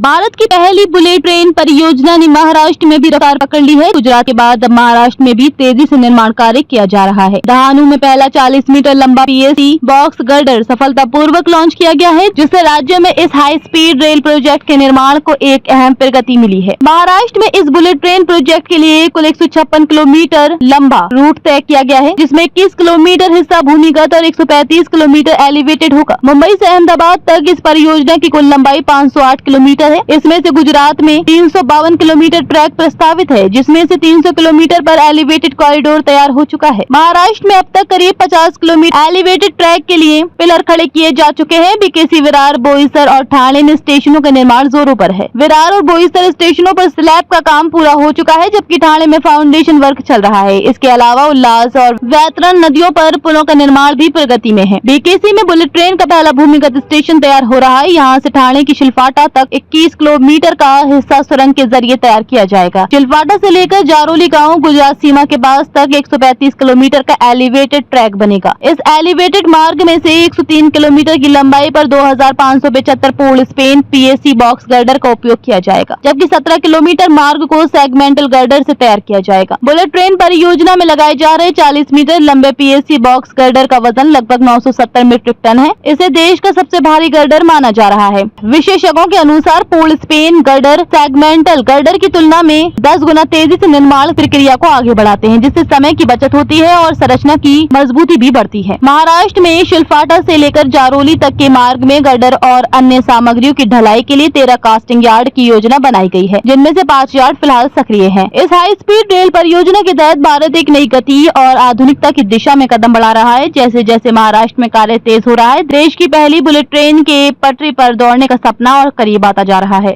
भारत की पहली bullet train परियोजना ने महाराष्ट्र में भी रफ्तार पकड़ ली है। गुजरात के बाद अब महाराष्ट्र में भी तेजी से निर्माण कार्य किया जा रहा है। दहानू में पहला 40 मीटर लंबा पीएसी बॉक्स गर्डर सफलतापूर्वक लॉन्च किया गया है, जिससे राज्य में इस हाई स्पीड रेल प्रोजेक्ट के निर्माण को एक अहम प्रगति मिली है। महाराष्ट्र में इस बुलेट ट्रेन प्रोजेक्ट के लिए कुल 156 किलोमीटर लंबा रूट तय किया गया है, जिसमें 21 किलोमीटर हिस्सा भूमिगत और 135 किलोमीटर एलिवेटेड होगा। मुंबई से अहमदाबाद तक इस परियोजना की कुल लंबाई 508 किलोमीटर है। इसमें से गुजरात में 352 किलोमीटर ट्रैक प्रस्तावित है, जिसमें से 300 किलोमीटर पर एलिवेटेड कॉरिडोर तैयार हो चुका है। महाराष्ट्र में अब तक करीब 50 किलोमीटर एलिवेटेड ट्रैक के लिए पिलर खड़े किए जा चुके हैं। बीकेसी, विरार, बोईसर और ठाणे में स्टेशनों का निर्माण जोरों पर है। विरार और बोईसर स्टेशनों पर स्लैब का काम पूरा हो चुका है, जबकि ठाणे में फाउंडेशन वर्क चल रहा है। इसके अलावा उल्लास और वैतरण नदियों पर पुलों का निर्माण भी प्रगति में है। बीकेसी में बुलेट ट्रेन का पहला भूमिगत स्टेशन तैयार हो रहा है। यहाँ से ठाणे की शिलफाटा तक 21 किलोमीटर का हिस्सा सुरंग के जरिए तैयार किया जाएगा। शिलफाटा से लेकर जारोली गांव गुजरात सीमा के पास तक 135 किलोमीटर का एलिवेटेड ट्रैक बनेगा। इस एलिवेटेड मार्ग में से 103 किलोमीटर की लंबाई पर 2575 पूर्ण स्पेन पीएसी बॉक्स गर्डर का उपयोग किया जाएगा, जबकि 17 किलोमीटर मार्ग को सेगमेंटल गर्डर से तैयार किया जाएगा। बुलेट ट्रेन परियोजना में लगाए जा रहे 40 मीटर लंबे पीएसी बॉक्स गर्डर का वजन लगभग 970 मीट्रिक टन है। इसे देश का सबसे भारी गर्डर माना जा रहा है। विशेषज्ञों के अनुसार पूर्ण स्पेन गर्डर सेगमेंटल गर्डर की तुलना में 10 गुना तेजी से निर्माण प्रक्रिया को आगे बढ़ाते हैं, जिससे समय की बचत होती है और संरचना की मजबूती भी बढ़ती है। महाराष्ट्र में शिलफाटा से लेकर जारोली तक के मार्ग में गर्डर और अन्य सामग्रियों की ढलाई के लिए 13 कास्टिंग यार्ड की योजना बनाई गई है, जिनमें से 5 यार्ड फिलहाल सक्रिय हैं। इस हाई स्पीड रेल परियोजना के तहत भारत एक नई गति और आधुनिकता की दिशा में कदम बढ़ा रहा है। जैसे जैसे महाराष्ट्र में कार्य तेज हो रहा है, देश की पहली बुलेट ट्रेन के पटरी पर दौड़ने का सपना और करीब आता जा रहा है।